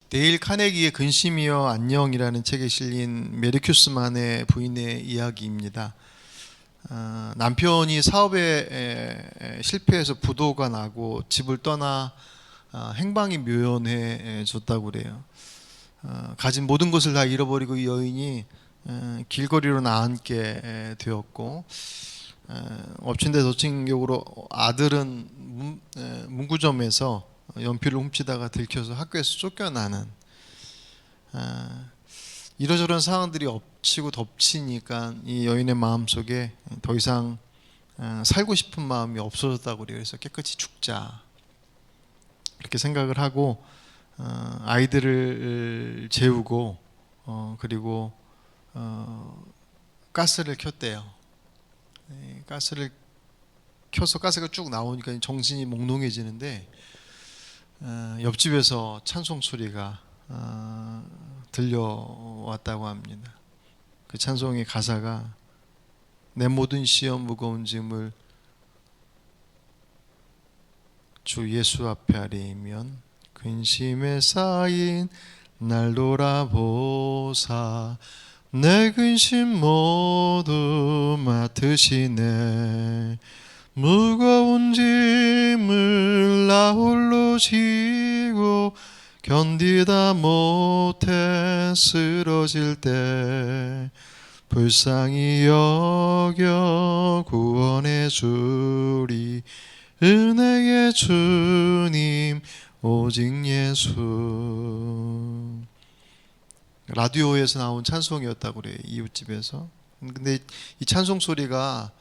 데일 카네기의 근심이여 안녕이라는 책에 실린 메르큐스만의 부인의 이야기입니다. 남편이 사업에 실패해서 부도가 나고 집을 떠나 행방이 묘연해졌다고 그래요. 가진 모든 것을 다 잃어버리고 이 여인이 길거리로 나앉게 되었고, 엎친 데 덮친 격으로 아들은 문구점에서 연필을 훔치다가 들켜서 학교에서 쫓겨나는, 이러저런 상황들이 엎치고 덮치니까 이 여인의 마음속에 더 이상 살고 싶은 마음이 없어졌다고 그래요. 그래서 깨끗이 죽자 이렇게 생각을 하고 아이들을 재우고 그리고 가스를 켰대요. 가스를 켜서 가스가 쭉 나오니까 정신이 몽롱해지는데 옆집에서 찬송 소리가 들려왔다고 합니다. 그 찬송의 가사가 내 모든 시험 무거운 짐을 주 예수 앞에 아뢰면 근심에 쌓인 날 돌아보사 내 근심 모두 맡으시네 무거운 짐을 나 홀로 지고 견디다 못해 쓰러질 때 불쌍히 여겨 구원해 주리 은혜의 주님 오직 예수. 라디오에서 나온 찬송이었다고 그래요. 이웃집에서. 근데 이 찬송 소리가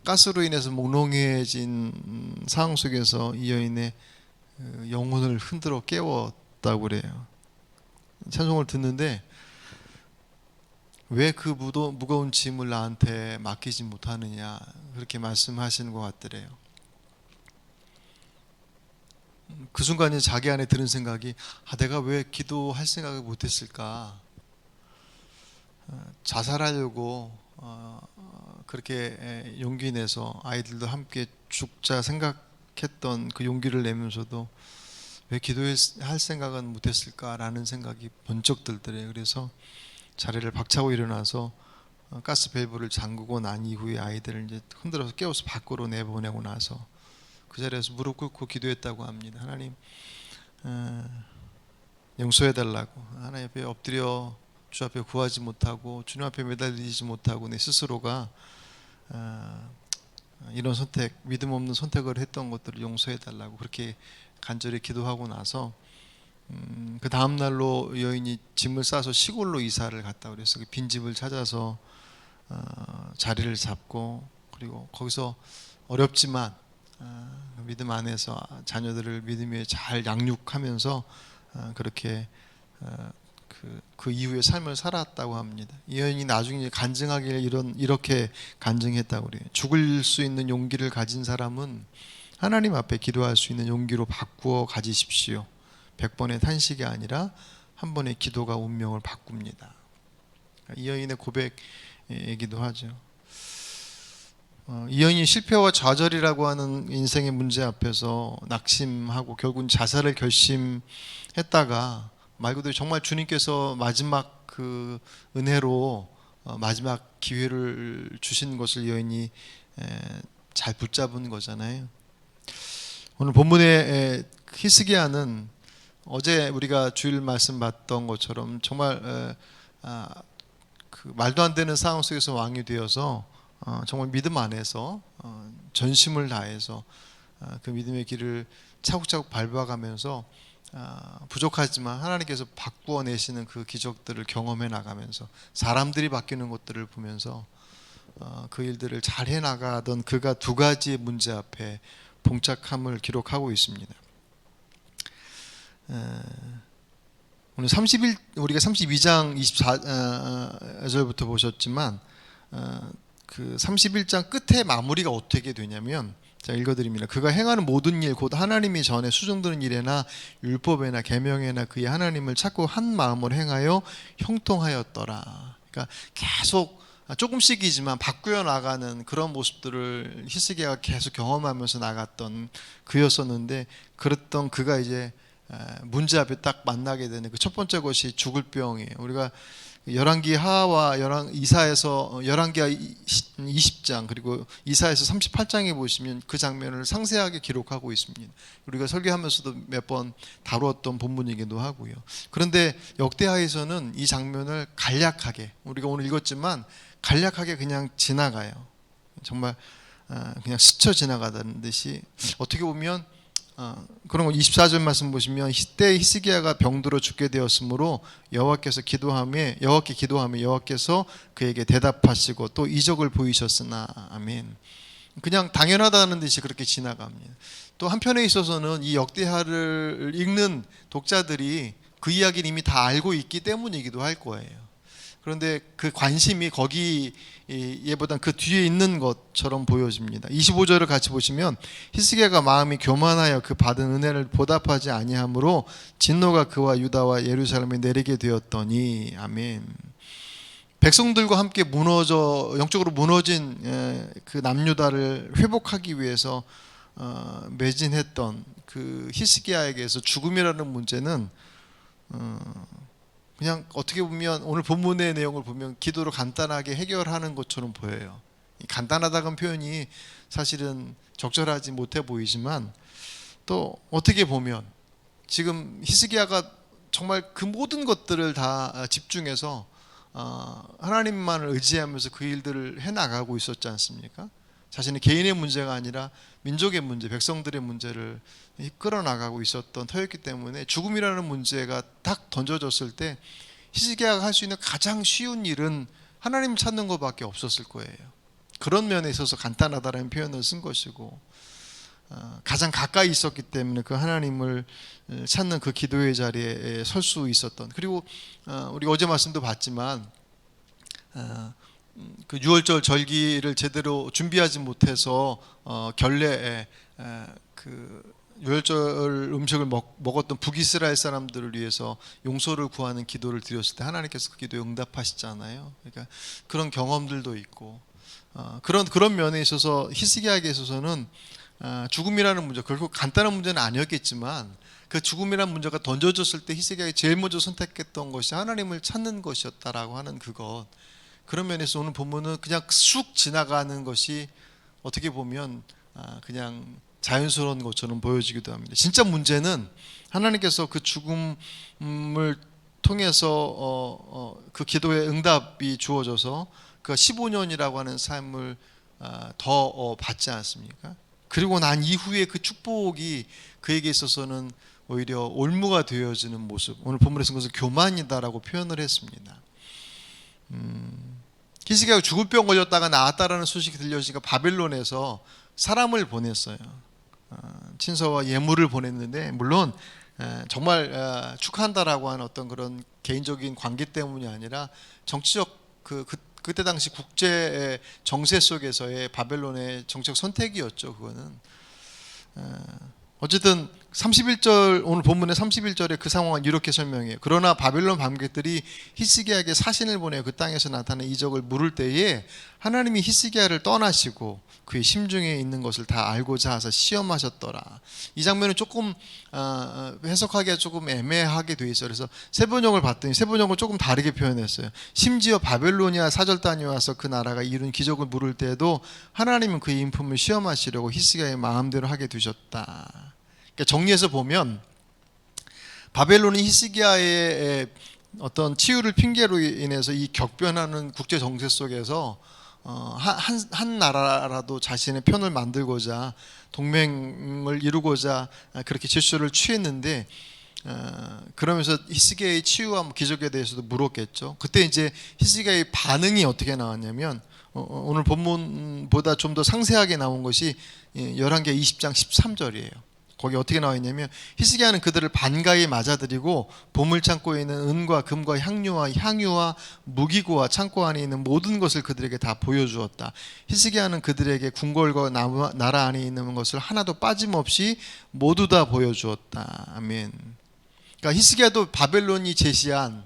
가스로 인해서 몽롱해진 상황 속에서 이 여인의 영혼을 흔들어 깨웠다고 그래요. 찬송을 듣는데 왜 그 무거운 짐을 나한테 맡기지 못하느냐 그렇게 말씀하시는 것 같더래요. 그 순간에 자기 안에 드는 생각이 내가 왜 기도할 생각을 못했을까, 자살하려고 그렇게 용기 내서 아이들도 함께 죽자 생각했던 그 용기를 내면서도 왜 기도할 생각은 못했을까라는 생각이 번쩍 들더래요. 그래서 자리를 박차고 일어나서 가스 밸브를 잠그고 난 이후에 아이들을 이제 흔들어서 깨워서 밖으로 내보내고 나서 그 자리에서 무릎 꿇고 기도했다고 합니다. 하나님 용서해달라고, 하나님 앞에 엎드려 주 앞에 구하지 못하고 주님 앞에 매달리지 못하고 내 스스로가 이런 선택, 믿음 없는 선택을 했던 것들을 용서해달라고 그렇게 간절히 기도하고 나서 그 다음 날로 여인이 짐을 싸서 시골로 이사를 갔다 그래서 그 빈집을 찾아서 자리를 잡고 그리고 거기서 어렵지만 믿음 안에서 자녀들을 믿음에 잘 양육하면서 그렇게 그 이후의 삶을 살았다고 합니다. 이 여인이 나중에 간증하기를 이렇게 간증했다고 그래요. 죽을 수 있는 용기를 가진 사람은 하나님 앞에 기도할 수 있는 용기로 바꾸어 가지십시오. 100번의 탄식이 아니라 한 번의 기도가 운명을 바꿉니다. 이 여인의 고백이기도 하죠. 이 여인이 실패와 좌절이라고 하는 인생의 문제 앞에서 낙심하고 결국은 자살을 결심했다가 말 그대로 정말 주님께서 마지막 그 은혜로 마지막 기회를 주신 것을 이 여인이 잘 붙잡은 거잖아요. 오늘 본문의 히스기야는 어제 우리가 주일 말씀 봤던 것처럼 정말 그 말도 안 되는 상황 속에서 왕이 되어서 정말 믿음 안에서 전심을 다해서 그 믿음의 길을 차곡차곡 밟아가면서 부족하지만 하나님께서 바꾸어 내시는 그 기적들을 경험해 나가면서 사람들이 바뀌는 것들을 보면서 그 일들을 잘 해나가던 그가 두 가지의 문제 앞에 봉착함을 기록하고 있습니다. 오늘 우리가 32장 24절부터 보셨지만 그 31장 끝에 마무리가 어떻게 되냐면, 제가 읽어드립니다. 그가 행하는 모든 일 곧 하나님이 전에 수정되는 일에나 율법에나 계명에나 그의 하나님을 찾고 한 마음으로 행하여 형통하였더라. 그러니까 계속 조금씩이지만 바꾸어 나가는 그런 모습들을 히스기야가 계속 경험하면서 나갔던 그였었는데, 그랬던 그가 이제 문제 앞에 딱 만나게 되는 그 첫 번째 것이 죽을 병이에요. 우리가 열왕기 하와 이사에서 열왕기하 20장 그리고 이사에서 38장에 보시면 그 장면을 상세하게 기록하고 있습니다. 우리가 설교하면서도 몇 번 다루었던 본문이기도 하고요. 그런데 역대하에서는 이 장면을 간략하게, 우리가 오늘 읽었지만 간략하게 그냥 지나가요. 정말 그냥 스쳐 지나가다는 듯이, 어떻게 보면 그런 거 24절 말씀 보시면, 이때 히스기야가 병들어 죽게 되었으므로 여호와께 기도하며 여호와께서 그에게 대답하시고 또 이적을 보이셨으나. 아멘. 그냥 당연하다는 듯이 그렇게 지나갑니다. 또 한편에 있어서는 이 역대하를 읽는 독자들이 그 이야기를 이미 다 알고 있기 때문이기도 할 거예요. 그런데 그 관심이 거기에보단 그 뒤에 있는 것처럼 보여집니다. 25절을 같이 보시면, 히스기야가 마음이 교만하여 그 받은 은혜를 보답하지 아니하므로 진노가 그와 유다와 예루살렘에 내리게 되었더니. 아멘. 백성들과 함께 영적으로 무너진 그 남유다를 회복하기 위해서 매진했던 그 히스기야에게서 죽음이라는 문제는 그냥 어떻게 보면 오늘 본문의 내용을 보면 기도로 간단하게 해결하는 것처럼 보여요. 간단하다는 표현이 사실은 적절하지 못해 보이지만, 또 어떻게 보면 지금 히스기야가 정말 그 모든 것들을 다 집중해서 하나님만을 의지하면서 그 일들을 해나가고 있었지 않습니까? 자신의 개인의 문제가 아니라 민족의 문제, 백성들의 문제를 이끌어 나가고 있었던 터였기 때문에 죽음이라는 문제가 딱 던져졌을 때 히스기야가 할 수 있는 가장 쉬운 일은 하나님 찾는 것밖에 없었을 거예요. 그런 면에 있어서 간단하다라는 표현을 쓴 것이고, 가장 가까이 있었기 때문에 그 하나님을 찾는 그 기도의 자리에 설 수 있었던, 그리고 우리 어제 말씀도 봤지만 그 유월절 절기를 제대로 준비하지 못해서 결례에 그 유월절 음식을 먹었던 북이스라엘 사람들을 위해서 용서를 구하는 기도를 드렸을 때 하나님께서 그 기도에 응답하시잖아요. 그러니까 그런 경험들도 있고, 그런 면에 있어서 히스기야에게 있어서는 죽음이라는 문제, 결국 간단한 문제는 아니었겠지만 그 죽음이라는 문제가 던져졌을 때 히스기야가 제일 먼저 선택했던 것이 하나님을 찾는 것이었다라고 하는 그것, 그런 면에서 오늘 본문은 그냥 쑥 지나가는 것이 어떻게 보면 그냥 자연스러운 것처럼 보여지기도 합니다. 진짜 문제는 하나님께서 그 죽음을 통해서 그 기도의 응답이 주어져서 그 15년이라고 하는 삶을 더 받지 않습니까? 그리고 난 이후에 그 축복이 그에게 있어서는 오히려 올무가 되어지는 모습, 오늘 본문에서 그것을 교만이다라고 표현을 했습니다. 히스기야가 죽을 병 걸렸다가 나았다라는 소식이 들려지니까 바벨론에서 사람을 보냈어요. 친서와 예물을 보냈는데, 물론 정말 축하한다라고 하는 어떤 그런 개인적인 관계 때문이 아니라 정치적 그때 당시 국제 정세 속에서의 바벨론의 정책 선택이었죠. 그거는 어쨌든 31절, 오늘 본문의 31절에 그 상황을 이렇게 설명해요. 그러나 바벨론 반객들이 히스기야에게 사신을 보내어 그 땅에서 나타난 이적을 물을 때에 하나님이 히스기야를 떠나시고 그의 심중에 있는 것을 다 알고자 하사 시험하셨더라. 이 장면은 조금 해석하기가 조금 애매하게 돼 있어요. 그래서 세번역을 봤더니 세번역을 조금 다르게 표현했어요. 심지어 바벨로니아 사절단이 와서 그 나라가 이룬 기적을 물을 때에도 하나님은 그의 인품을 시험하시려고 히스기야의 마음대로 하게 두셨다. 그러니까 정리해서 보면 바벨론이 히스기야의 어떤 치유를 핑계로 인해서 이 격변하는 국제 정세 속에서 한 나라라도 자신의 편을 만들고자 동맹을 이루고자 그렇게 제스처를 취했는데, 그러면서 히스기야의 치유와 기적에 대해서도 물었겠죠. 그때 이제 히스기야의 반응이 어떻게 나왔냐면, 오늘 본문보다 좀 더 상세하게 나온 것이 열왕기하 20장 13절이에요. 거기 어떻게 나와 있냐면, 히스기야는 그들을 반가이 맞아들이고 보물 창고에 있는 은과 금과 향유와 무기고와 창고 안에 있는 모든 것을 그들에게 다 보여주었다. 히스기야는 그들에게 궁궐과 나라 안에 있는 것을 하나도 빠짐없이 모두 다 보여주었다. 아멘. 그러니까 히스기야도 바벨론이 제시한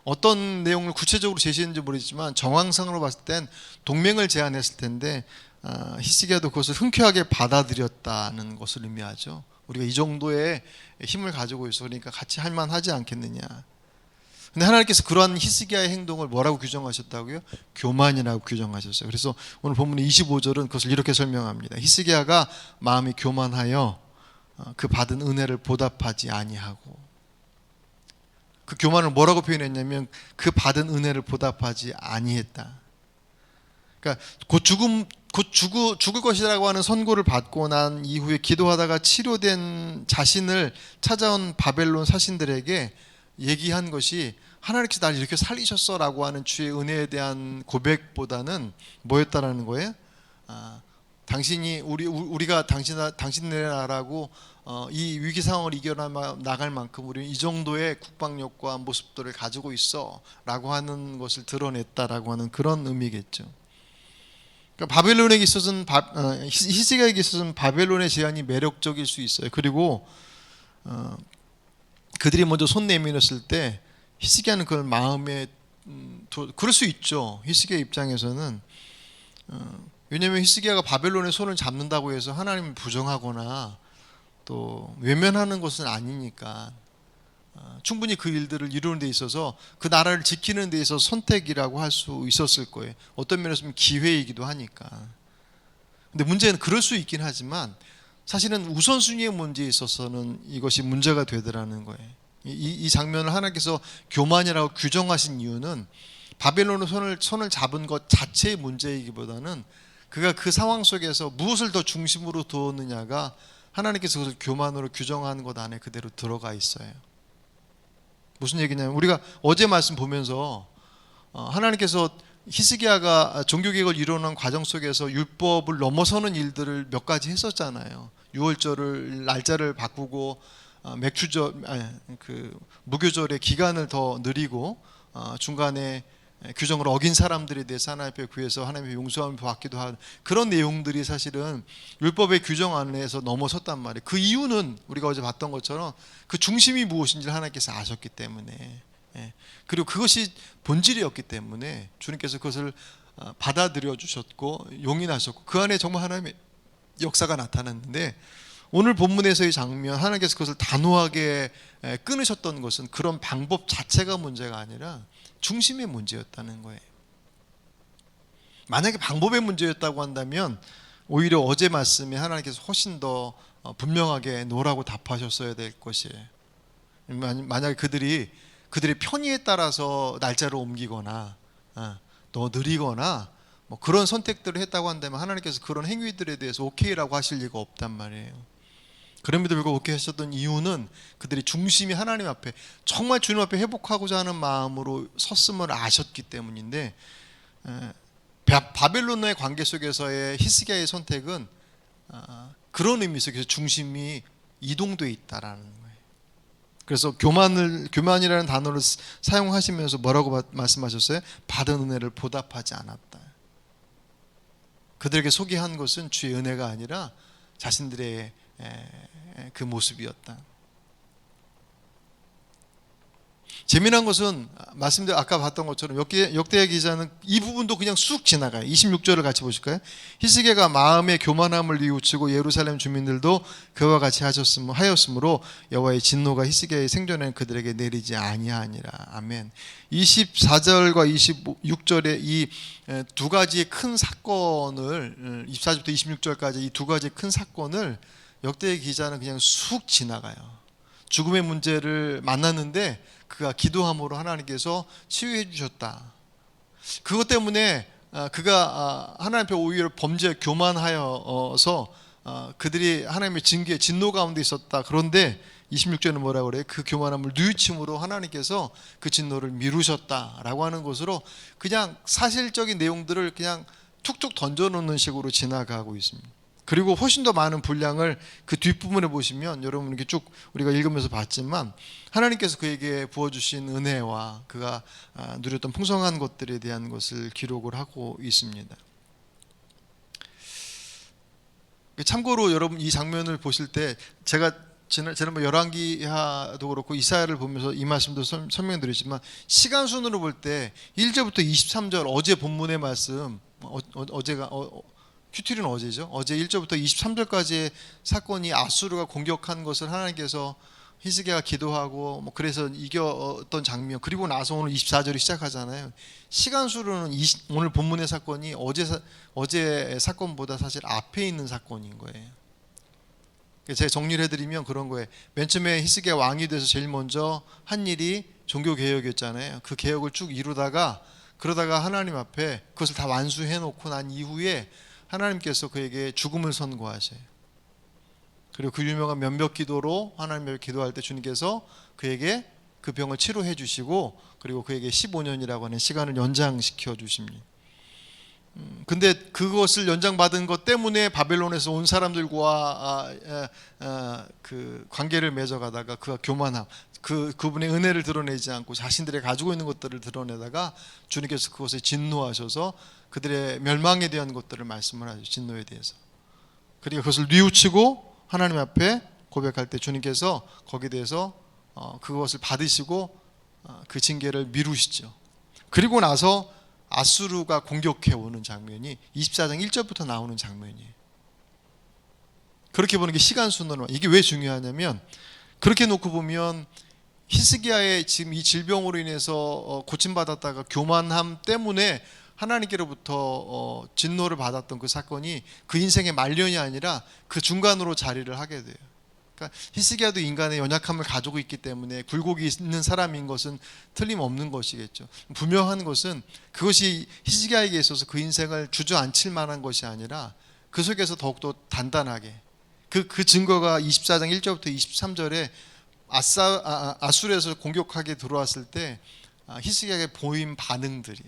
어떤 내용을 구체적으로 제시했는지 모르겠지만 정황상으로 봤을 땐 동맹을 제안했을 텐데, 히스기야도 그것을 흔쾌하게 받아들였다는 것을 의미하죠. 우리가 이 정도의 힘을 가지고 있어. 그러니까 같이 할 만하지 않겠느냐. 근데 하나님께서 그러한 히스기야의 행동을 뭐라고 규정하셨다고요? 교만이라고 규정하셨어요. 그래서 오늘 본문의 25절은 그것을 이렇게 설명합니다. 히스기야가 마음이 교만하여 그 받은 은혜를 보답하지 아니하고. 그 교만을 뭐라고 표현했냐면 그 받은 은혜를 보답하지 아니했다. 그러니까 곧 죽을 것이라고 하는 선고를 받고 난 이후에 기도하다가 치료된 자신을 찾아온 바벨론 사신들에게 얘기한 것이 하나님께서 나를 이렇게 살리셨어라고 하는 주의 은혜에 대한 고백보다는 뭐였다라는 거예요? 당신이 우리가 당신네 나라고 이 위기 상황을 이겨나갈 만큼 우리는 이 정도의 국방력과 모습들을 가지고 있어라고 하는 것을 드러냈다라고 하는 그런 의미겠죠. 그러니까 바벨론에게 있어서는 히스기야에게 있어서는 바벨론의 제안이 매력적일 수 있어요. 그리고 그들이 먼저 손 내밀었을 때 히스기야는 그걸 마음에 그럴 수 있죠. 히스기야 입장에서는 왜냐하면 히스기야가 바벨론의 손을 잡는다고 해서 하나님을 부정하거나 또 외면하는 것은 아니니까 충분히 그 일들을 이루는 데 있어서 그 나라를 지키는 데 있어서 선택이라고 할 수 있었을 거예요. 어떤 면에서 보면 기회이기도 하니까. 근데 문제는 그럴 수 있긴 하지만 사실은 우선순위의 문제에 있어서는 이것이 문제가 되더라는 거예요. 이 장면을 하나님께서 교만이라고 규정하신 이유는 바벨론의 손을 잡은 것 자체의 문제이기보다는 그가 그 상황 속에서 무엇을 더 중심으로 두었느냐가 하나님께서 그것을 교만으로 규정하는 것 안에 그대로 들어가 있어요. 무슨 얘기냐면 우리가 어제 말씀 보면서 하나님께서 히스기야가 종교개혁을 이루는 과정 속에서 율법을 넘어서는 일들을 몇 가지 했었잖아요. 유월절을 날짜를 바꾸고 무교절의 기간을 더 늘리고 중간에 규정을 어긴 사람들에 대해서 하나님 앞에 구해서 하나님의 용서함을 받기도 하는 그런 내용들이 사실은 율법의 규정 안에서 넘어섰단 말이에요. 그 이유는 우리가 어제 봤던 것처럼 그 중심이 무엇인지를 하나님께서 아셨기 때문에, 그리고 그것이 본질이었기 때문에 주님께서 그것을 받아들여 주셨고 용인하셨고 그 안에 정말 하나님의 역사가 나타났는데, 오늘 본문에서의 장면 하나님께서 그것을 단호하게 끊으셨던 것은 그런 방법 자체가 문제가 아니라 중심의 문제였다는 거예요. 만약에 방법의 문제였다고 한다면 오히려 어제 말씀에 하나님께서 훨씬 더 분명하게 노라고 답하셨어야 될 것이에요. 만약에 그들의 편의에 따라서 날짜를 옮기거나 더 느리거나 뭐 그런 선택들을 했다고 한다면 하나님께서 그런 행위들에 대해서 오케이라고 하실 리가 없단 말이에요. 그럼에도 불구하고 오케이 하셨던 이유는 그들이 중심이 하나님 앞에 정말 주님 앞에 회복하고자 하는 마음으로 섰음을 아셨기 때문인데, 바벨론의 관계 속에서의 히스기야의 선택은 그런 의미 속에서 중심이 이동돼 있다라는 거예요. 그래서 교만이라는 단어를 사용하시면서 뭐라고 말씀하셨어요? 받은 은혜를 보답하지 않았다. 그들에게 소개한 것은 주의 은혜가 아니라 자신들의 그 모습이었다. 재미난 것은 말씀대로 아까 봤던 것처럼 역대하 기자는 이 부분도 그냥 쑥 지나가요. 26절을 같이 보실까요? 히스기야가 마음의 교만함을 뉘우치고 예루살렘 주민들도 그와 같이 하였으므로 여호와의 진노가 히스기야의 생존에는 그들에게 내리지 아니하니라. 아멘. 24절과 26절의 이 두 가지의 큰 사건을 24절부터 26절까지 이 두 가지의 큰 사건을 역대의 기자는 그냥 쑥 지나가요. 죽음의 문제를 만났는데 그가 기도함으로 하나님께서 치유해 주셨다. 그것 때문에 그가 하나님 앞에 오히려 교만하여서 그들이 하나님의 징계, 진노 가운데 있었다. 그런데 26절은 뭐라고 그래요? 그 교만함을 뉘우침으로 하나님께서 그 진노를 미루셨다라고 하는 것으로 그냥 사실적인 내용들을 그냥 툭툭 던져놓는 식으로 지나가고 있습니다. 그리고 훨씬 더 많은 분량을 그 뒷부분에 보시면 여러분 이렇게 쭉 우리가 읽으면서 봤지만 하나님께서 그에게 부어주신 은혜와 그가 누렸던 풍성한 것들에 대한 것을 기록을 하고 있습니다. 참고로 여러분 이 장면을 보실 때 제가 지난번 열왕기하도 그렇고 이사야를 보면서 이 말씀도 설명드렸지만 시간 순으로 볼 때 1절부터 23절 어제 본문의 말씀 어제가 휴일은 어제죠. 어제 1절부터 23절까지의 사건이 아수르가 공격한 것을 하나님께서 히스기야가 기도하고 뭐 그래서 이겼던 장면, 그리고 나서 오늘 24절이 시작하잖아요. 시간수로는 오늘 본문의 사건이 어제 사건보다 사실 앞에 있는 사건인 거예요. 제가 정리를 해드리면 그런 거예요. 맨 처음에 히스기야 왕이 돼서 제일 먼저 한 일이 종교 개혁이었잖아요. 그 개혁을 쭉 이루다가 그러다가 하나님 앞에 그것을 다 완수해 놓고 난 이후에 하나님께서 그에게 죽음을 선고하셔요. 그리고 그 유명한 면벽 기도로 하나님 앞에 기도할 때 주님께서 그에게 그 병을 치료해 주시고, 그리고 그에게 15년이라고 하는 시간을 연장시켜 주십니다. 근데 그것을 연장받은 것 때문에 바벨론에서 온 사람들과 그 관계를 맺어가다가 그가 교만함, 그분의 은혜를 드러내지 않고 자신들이 가지고 있는 것들을 드러내다가 주님께서 그것에 진노하셔서 그들의 멸망에 대한 것들을 말씀을 하죠. 진노에 대해서. 그리고 그것을 뉘우치고 하나님 앞에 고백할 때 주님께서 거기에 대해서 그것을 받으시고 그 징계를 미루시죠. 그리고 나서 아수르가 공격해 오는 장면이 24장 1절부터 나오는 장면이에요. 그렇게 보는 게 시간 순으로, 이게 왜 중요하냐면, 그렇게 놓고 보면 히스기야의 지금 이 질병으로 인해서 고침받았다가 교만함 때문에 하나님께로부터 진노를 받았던 그 사건이 그 인생의 말년이 아니라 그 중간으로 자리를 하게 돼요. 그러니까 히스기야도 인간의 연약함을 가지고 있기 때문에 굴곡이 있는 사람인 것은 틀림없는 것이겠죠. 분명한 것은 그것이 히스기야에게 있어서 그 인생을 주저앉힐 만한 것이 아니라 그 속에서 더욱더 단단하게, 그 증거가 24장 1절부터 23절에 아수르에서 공격하게 들어왔을 때 히스기야에게 보인 반응들이,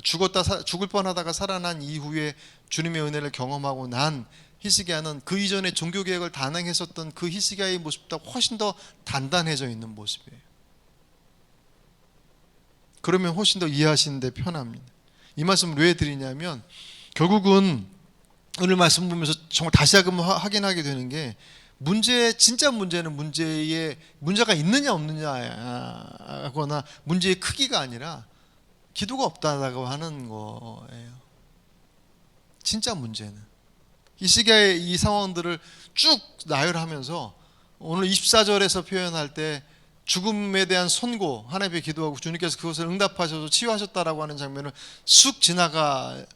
죽을 뻔하다가 살아난 이후에 주님의 은혜를 경험하고 난 히스기야는 그 이전에 종교개혁을 단행했었던 그 히스기야의 모습보다 훨씬 더 단단해져 있는 모습이에요. 그러면 훨씬 더 이해하시는데 편합니다. 이 말씀을 왜 드리냐면, 결국은 오늘 말씀 보면서 정말 다시 한번 확인하게 되는 게, 진짜 문제는 문제가 있느냐 없느냐 하거나 문제의 크기가 아니라 기도가 없다고 하는 거예요. 진짜 문제는 히스기야의 이 상황들을 쭉 나열하면서 오늘 24절에서 표현할 때 죽음에 대한 선고, 하나님께 기도하고 주님께서 그것을 응답하셔서 치유하셨다라고 하는 장면을 쑥 지나갈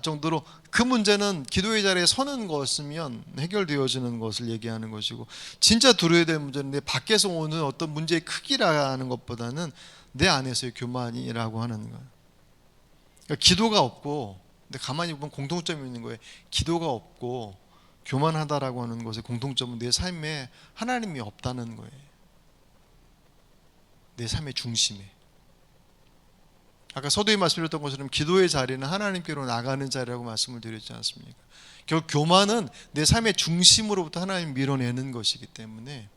정도로 그 문제는 기도의 자리에 서는 것이면 해결되어지는 것을 얘기하는 것이고, 진짜 두려워야 될 문제는 내 밖에서 오는 어떤 문제의 크기라는 것보다는 내 안에서의 교만이라고 하는 거예요. 그러니까 기도가 없고, 근데 가만히 보면 공통점이 있는 거예요. 기도가 없고 교만하다라고 하는 것의 공통점은 내 삶에 하나님이 없다는 거예요. 내 삶의 중심에. 아까 서두에 말씀드렸던 것처럼 기도의 자리는 하나님께로 나가는 자리라고 말씀을 드렸지 않습니까? 결국 교만은 내 삶의 중심으로부터 하나님 밀어내는 것이기 때문에,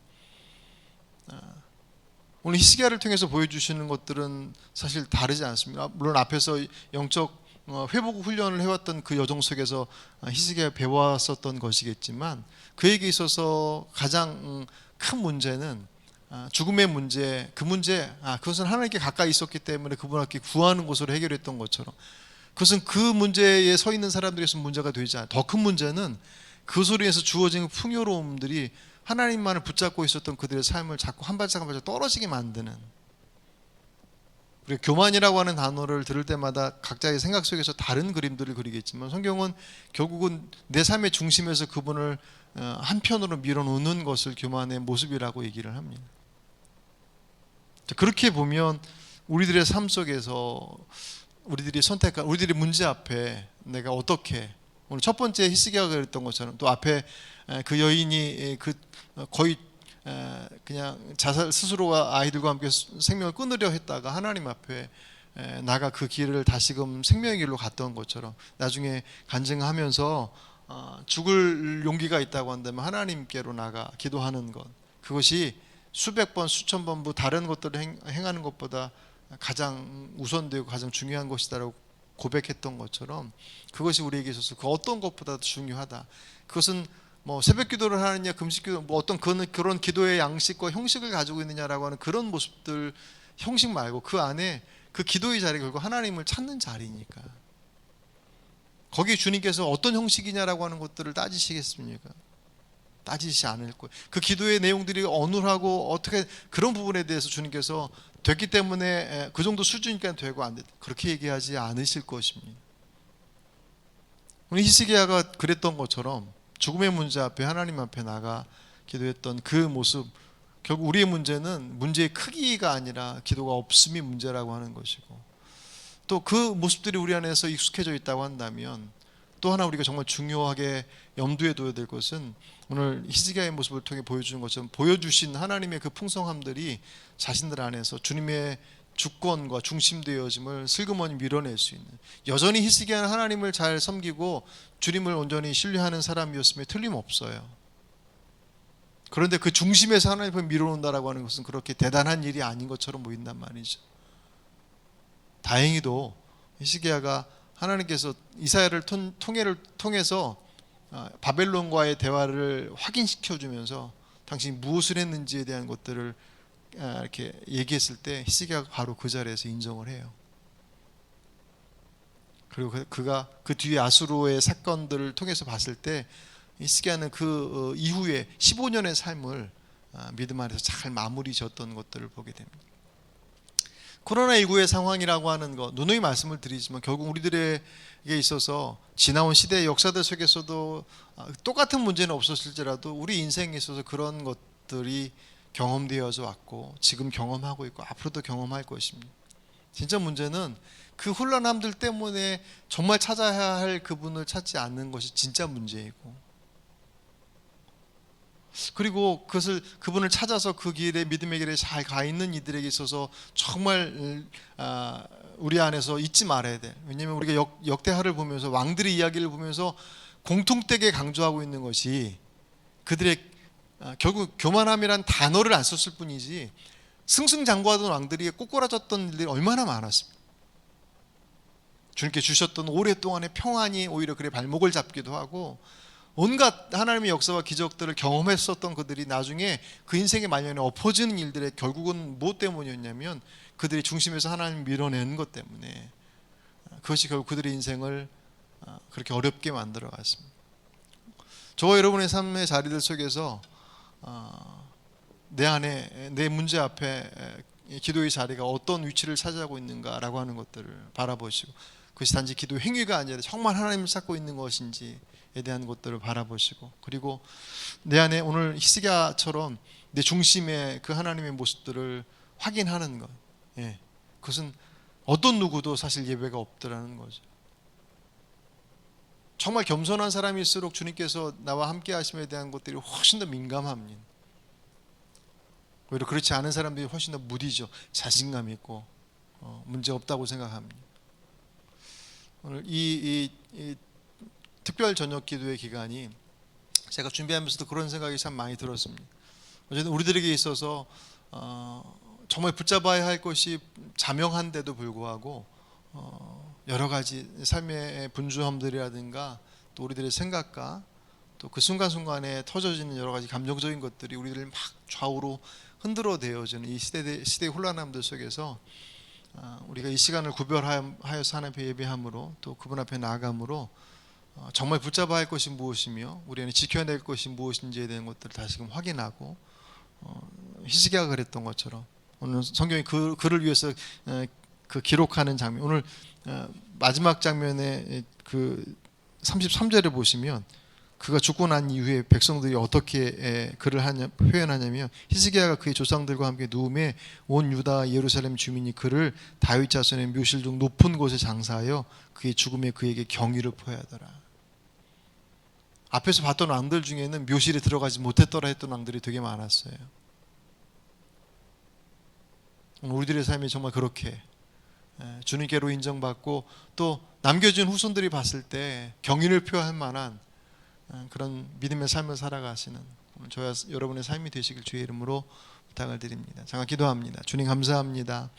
오늘 히스기야를 통해서 보여주시는 것들은 사실 다르지 않습니다. 물론 앞에서 영적 회복 훈련을 해왔던 그 여정 속에서 히스기야가 배워왔었던 것이겠지만, 그에게 있어서 가장 큰 문제는 죽음의 문제, 그것은 하나님께 가까이 있었기 때문에 그분께 구하는 것으로 해결했던 것처럼, 그것은 그 문제에 서 있는 사람들에서 문제가 되지 않아요. 더 큰 문제는 그 소리에서 주어진 풍요로움들이 하나님만을 붙잡고 있었던 그들의 삶을 자꾸 한 발짝 한 발짝 떨어지게 만드는, 우리가 교만이라고 하는 단어를 들을 때마다 각자의 생각 속에서 다른 그림들을 그리겠지만, 성경은 결국은 내 삶의 중심에서 그분을 한편으로 밀어놓는 것을 교만의 모습이라고 얘기를 합니다. 그렇게 보면 우리들의 삶 속에서 우리들이 선택한, 우리들의 문제 앞에 내가 어떻게, 오늘 첫 번째 히스기야가 그랬던 것처럼, 또 앞에 그 여인이 거의 그냥 자살, 스스로가 아이들과 함께 생명을 끊으려 했다가 하나님 앞에 나가 그 길을 다시금 생명의 길로 갔던 것처럼, 나중에 간증하면서 죽을 용기가 있다고 한다면 하나님께로 나가 기도하는 것, 그것이 수백 번 수천 번 다른 것들을 행하는 것보다 가장 우선되고 가장 중요한 것이다라고 고백했던 것처럼, 그것이 우리에게 있어서 그 어떤 것보다도 중요하다. 그것은 뭐 새벽 기도를 하느냐, 금식 기도, 뭐 어떤 그런 기도의 양식과 형식을 가지고 있느냐라고 하는 그런 모습들, 형식 말고 그 안에 그 기도의 자리가 결국 하나님을 찾는 자리니까, 거기에 주님께서 어떤 형식이냐라고 하는 것들을 따지시겠습니까? 따지지 않을 거예요. 그 기도의 내용들이 어눌하고 어떻게 그런 부분에 대해서 주님께서 됐기 때문에 그 정도 수준이니까 되고 안 됐다, 그렇게 얘기하지 않으실 것입니다. 오늘 히스기야가 그랬던 것처럼 죽음의 문제 앞에 하나님 앞에 나가 기도했던 그 모습, 결국 우리의 문제는 문제의 크기가 아니라 기도가 없음이 문제라고 하는 것이고, 또 그 모습들이 우리 안에서 익숙해져 있다고 한다면 또 하나 우리가 정말 중요하게 염두에 둬야 될 것은 오늘 히스기야의 모습을 통해 보여주는 것처럼 보여주신 하나님의 그 풍성함들이 자신들 안에서 주님의 주권과 중심되어짐을 슬그머니 밀어낼 수 있는, 여전히 히스기야는 하나님을 잘 섬기고 주님을 온전히 신뢰하는 사람이었음에 틀림없어요. 그런데 그 중심에서 하나님을 밀어놓는다라고 하는 것은 그렇게 대단한 일이 아닌 것처럼 보인단 말이죠. 다행히도 히스기야가 하나님께서 이사야를 통해서 바벨론과의 대화를 확인시켜 주면서 당신이 무엇을 했는지에 대한 것들을 이렇게 얘기했을 때 히스기야가 바로 그 자리에서 인정을 해요. 그리고 그가 그 뒤에 아수르의 사건들을 통해서 봤을 때 히스기야는 그 이후에 15년의 삶을 믿음 안에서 잘 마무리 지었던 것들을 보게 됩니다. 코로나19의 상황이라고 하는 것, 누누이 말씀을 드리지만 결국 우리들에게 있어서 지나온 시대의 역사들 속에서도 똑같은 문제는 없었을지라도 우리 인생에 있어서 그런 것들이 경험되어져 왔고 지금 경험하고 있고 앞으로도 경험할 것입니다. 진짜 문제는 그 혼란함들 때문에 정말 찾아야 할 그분을 찾지 않는 것이 진짜 문제이고, 그리고 그분을 찾아서 그 길에 믿음의 길에 잘 가 있는 이들에게 있어서 정말 우리 안에서 잊지 말아야 돼. 왜냐하면 우리가 역대하를 보면서 왕들의 이야기를 보면서 공통되게 강조하고 있는 것이 그들의 결국 교만함이란 단어를 안 썼을 뿐이지 승승장구하던 왕들이 꼬꾸라졌던 일들이 얼마나 많았습니다. 주님께 주셨던 오랫동안의 평안이 오히려 그의 발목을 잡기도 하고, 온갖 하나님의 역사와 기적들을 경험했었던 그들이 나중에 그 인생의 말년에 엎어지는 일들의 결국은 무엇 때문이었냐면 그들이 중심에서 하나님을 밀어내는 것 때문에, 그것이 결국 그들의 인생을 그렇게 어렵게 만들어 갔습니다. 저와 여러분의 삶의 자리들 속에서 내 안에, 내 문제 앞에 기도의 자리가 어떤 위치를 차지하고 있는가라고 하는 것들을 바라보시고, 그것이 단지 기도 행위가 아니라 정말 하나님을 찾고 있는 것인지에 대한 것들을 바라보시고, 그리고 내 안에 오늘 히스기야처럼 내 중심의 그 하나님의 모습들을 확인하는 것, 그것은 어떤 누구도 사실 예배가 없더라는 거죠. 정말 겸손한 사람일수록 주님께서 나와 함께 하심에 대한 것들이 훨씬 더 민감합니다. 오히려 그렇지 않은 사람들이 훨씬 더 무디죠. 자신감 있고 문제 없다고 생각합니다. 오늘 이 특별 저녁 기도의 기간이 제가 준비하면서도 그런 생각이 참 많이 들었습니다. 어쨌든 우리들에게 있어서 정말 붙잡아야 할 것이 자명한데도 불구하고 여러 가지 삶의 분주함들이라든가 또 우리들의 생각과 또 그 순간순간에 터져지는 여러 가지 감정적인 것들이 우리들을 막 좌우로 흔들어대어지는 이 시대의 혼란함들 속에서 우리가 이 시간을 구별하여서 하나님 앞에 예배함으로 또 그분 앞에 나아감으로 정말 붙잡아야 할 것이 무엇이며 우리 안에 지켜야 될 것이 무엇인지에 대한 것들을 다시금 확인하고, 히스기야가 그랬던 것처럼 오늘 성경이 그 글을 위해서 그 기록하는 장면, 오늘 마지막 장면에 그 33절을 보시면 그가 죽고 난 이후에 백성들이 어떻게 그를 표현하냐면, 히스기야가 그의 조상들과 함께 누움에 온 유다 예루살렘 주민이 그를 다윗 자손의 묘실 중 높은 곳에 장사하여 그의 죽음에 그에게 경의를 표하더라. 앞에서 봤던 왕들 중에는 묘실에 들어가지 못했더라 했던 왕들이 되게 많았어요. 우리들의 삶이 정말 그렇게 주님께로 인정받고 또 남겨진 후손들이 봤을 때 경의를 표할 만한 그런 믿음의 삶을 살아가시는 저와 여러분의 삶이 되시길 주의 이름으로 부탁을 드립니다. 잠깐 기도합니다. 주님 감사합니다.